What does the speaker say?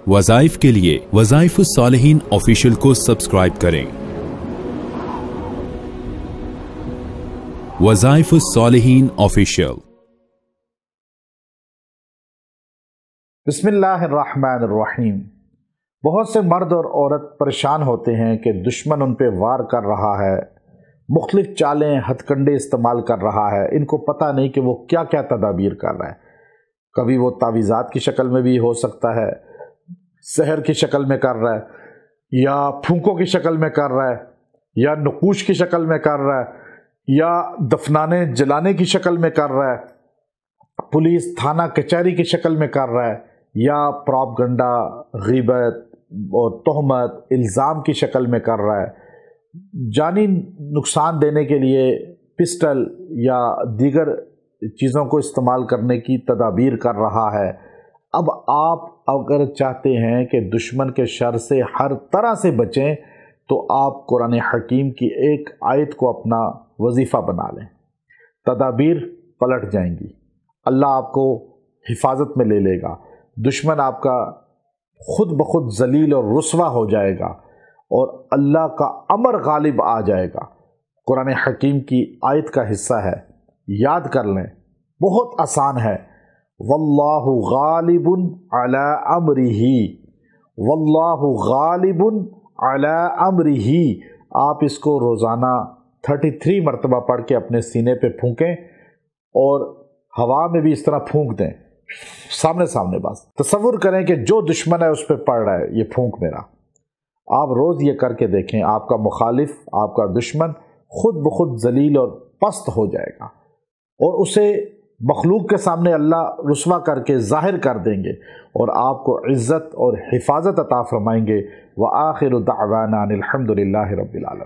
وظائف کے لیے وظائف الصالحین آفیشیل کو سبسکرائب کریں۔ وظائف الصالحین آفیشیل۔ بسم اللہ الرحمن الرحیم۔ بہت سے مرد اور عورت پریشان ہوتے ہیں کہ دشمن ان پہ وار کر رہا ہے، مختلف چالیں ہتھ کنڈے استعمال کر رہا ہے، ان کو پتہ نہیں کہ وہ کیا کیا تدابیر کر رہا ہے۔ کبھی وہ تعویذات کی شکل میں بھی ہو سکتا ہے، سحر کی شکل میں کر رہا ہے، یا پھونکوں کی شکل میں کر رہا ہے، یا نقوش کی شکل میں کر رہا ہے، یا دفنانے جلانے کی شکل میں کر رہا ہے، پولیس تھانہ کچہری کی شکل میں کر رہا ہے، یا پراپگنڈا، غیبت اور تہمت، الزام کی شکل میں کر رہا ہے، جانی نقصان دینے کے لیے پسٹل یا دیگر چیزوں کو استعمال کرنے کی تدابیر کر رہا ہے۔ اب آپ اگر چاہتے ہیں کہ دشمن کے شر سے ہر طرح سے بچیں تو آپ قرآن حکیم کی ایک آیت کو اپنا وظیفہ بنا لیں، تدابیر پلٹ جائیں گی، اللہ آپ کو حفاظت میں لے لے گا، دشمن آپ کا خود بخود ذلیل اور رسوا ہو جائے گا اور اللہ کا امر غالب آ جائے گا۔ قرآن حکیم کی آیت کا حصہ ہے، یاد کر لیں، بہت آسان ہے۔ واللہ غالب علی امرہ، واللہ غالب علی امرہ۔ آپ اس کو روزانہ 33 مرتبہ پڑھ کے اپنے سینے پہ پھونکیں اور ہوا میں بھی اس طرح پھونک دیں، سامنے سامنے بس تصور کریں کہ جو دشمن ہے اس پہ پڑ رہا ہے یہ پھونک میرا۔ آپ روز یہ کر کے دیکھیں، آپ کا مخالف، آپ کا دشمن خود بخود ذلیل اور پست ہو جائے گا اور اسے مخلوق کے سامنے اللہ رسوا کر کے ظاہر کر دیں گے اور آپ کو عزت اور حفاظت عطا فرمائیں گے۔ وآخر دعوانا ان الحمد للہ رب العالمین۔